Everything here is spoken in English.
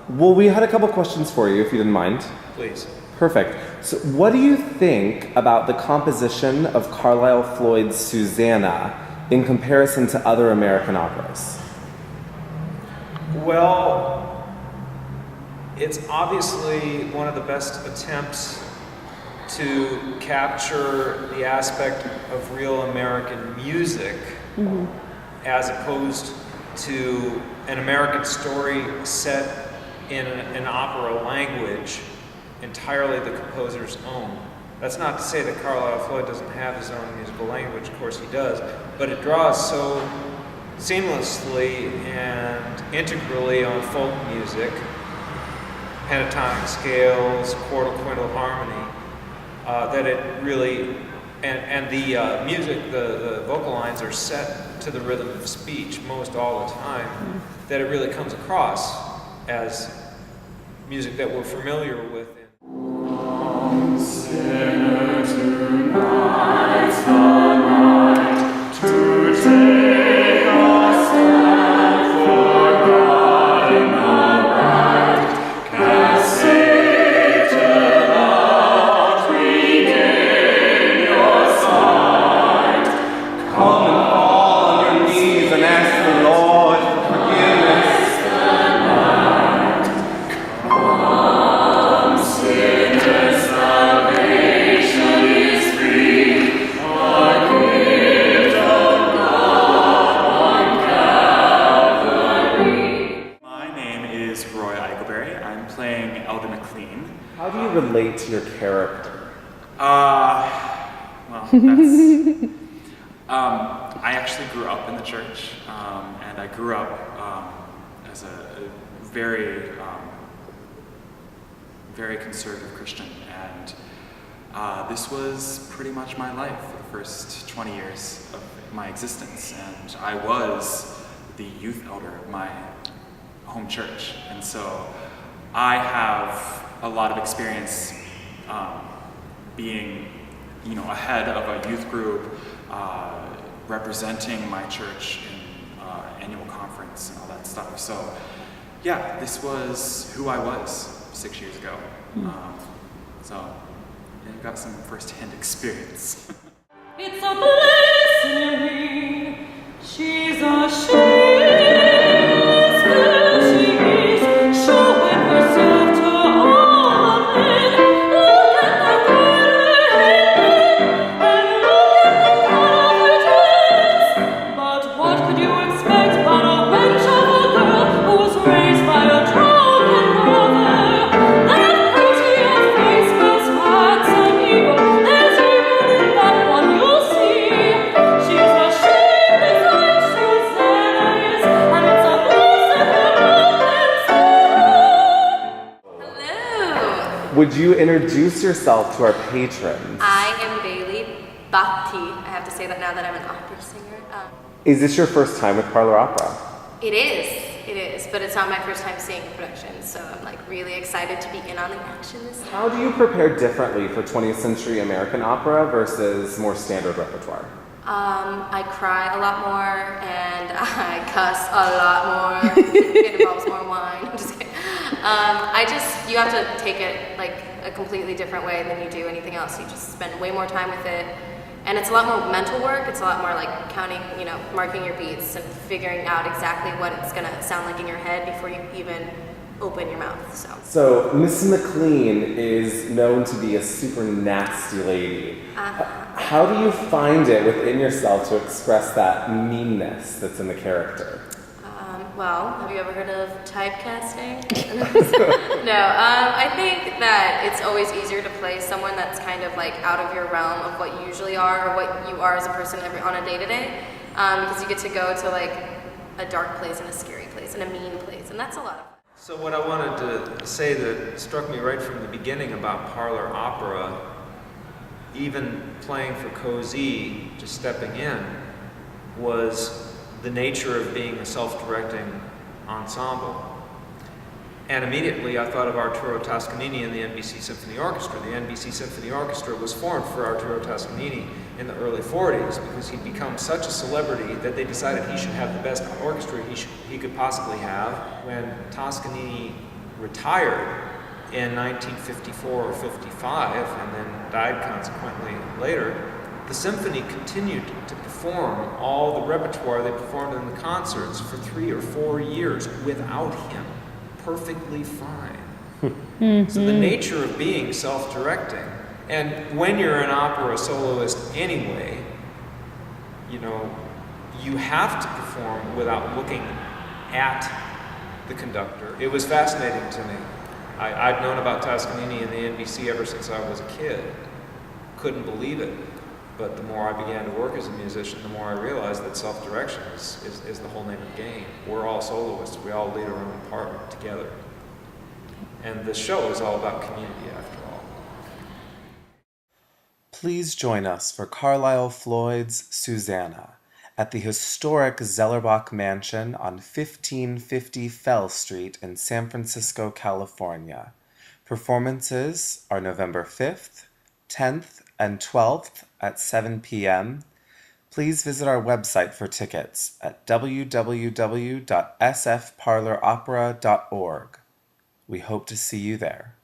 Well, we had a couple questions for you, if you didn't mind. Please. Perfect. So what do you think about the composition of Carlisle Floyd's Susannah in comparison to other American operas? Well, it's obviously one of the best attempts to capture the aspect of real American music as opposed to an American story set in an opera language entirely the composer's own. That's not to say that Carlisle Floyd doesn't have his own musical language, of course he does, but it draws so seamlessly and integrally on folk music, pentatonic scales, quartal quintal harmony, that it really, and the music, the vocal lines are set to the rhythm of speech most all the time, that it really comes across as music that we're familiar with. Sinner, tonight's the night to take a stand for God in the right. Cast Satan out, regain your sight. Come and fall on your knees and ask the Lord for forgiveness. How do you relate to your character? Well, that's... I actually grew up in the church, and I grew up as a very, very conservative Christian, and this was pretty much my life for the first 20 years of my existence, and I was the youth elder of my home church, and so I have a lot of experience being, ahead of a youth group, representing my church in annual conference and all that stuff. So, yeah, this was who I was 6 years ago. So, yeah, I got some first-hand experience. It's a blessing, she's a she. Would you introduce yourself to our patrons? I am Bailey Bhakti. I have to say that now that I'm an opera singer. Is this your first time with Parlor Opera? It is, but it's not my first time seeing a production, so I'm really excited to be in on the action this time. How do you prepare differently for 20th century American opera versus more standard repertoire? I cry a lot more, and I cuss a lot more. It involves more wine. I'm just kidding. You have to take it a completely different way than you do anything else. You just spend way more time with it. And it's a lot more mental work. It's a lot more counting, marking your beats and figuring out exactly what it's going to sound like in your head before you even open your mouth. So Miss McLean is known to be a super nasty lady. How do you find it within yourself to express that meanness that's in the character? Well, have you ever heard of typecasting? No, I think that it's always easier to play someone that's kind of out of your realm of what you usually are or what you are as a person on a day-to-day, because you get to go to a dark place and a scary place and a mean place, and that's a lot of fun. So what I wanted to say that struck me right from the beginning about Parlor Opera, even playing for Cozy, just stepping in, was the nature of being a self-directing ensemble. And immediately I thought of Arturo Toscanini and the NBC Symphony Orchestra. The NBC Symphony Orchestra was formed for Arturo Toscanini in the early 40s because he'd become such a celebrity that they decided he should have the best orchestra he could possibly have. When Toscanini retired in 1954 or 55 and then died consequently later, the symphony continued to perform all the repertoire they performed in the concerts for 3 or 4 years without him, perfectly fine. So the nature of being self-directing, and when you're an opera soloist anyway, you know, you have to perform without looking at the conductor. It was fascinating to me. I'd known about Toscanini and the NBC ever since I was a kid. Couldn't believe it. But the more I began to work as a musician, the more I realized that self-direction is the whole name of the game. We're all soloists. We all lead our own part together. And the show is all about community after all. Please join us for Carlisle Floyd's Susannah at the historic Zellerbach Mansion on 1550 Fell Street in San Francisco, California. Performances are November 5th, 10th, and 12th at 7 p.m. Please visit our website for tickets at www.sfparloropera.org. We hope to see you there.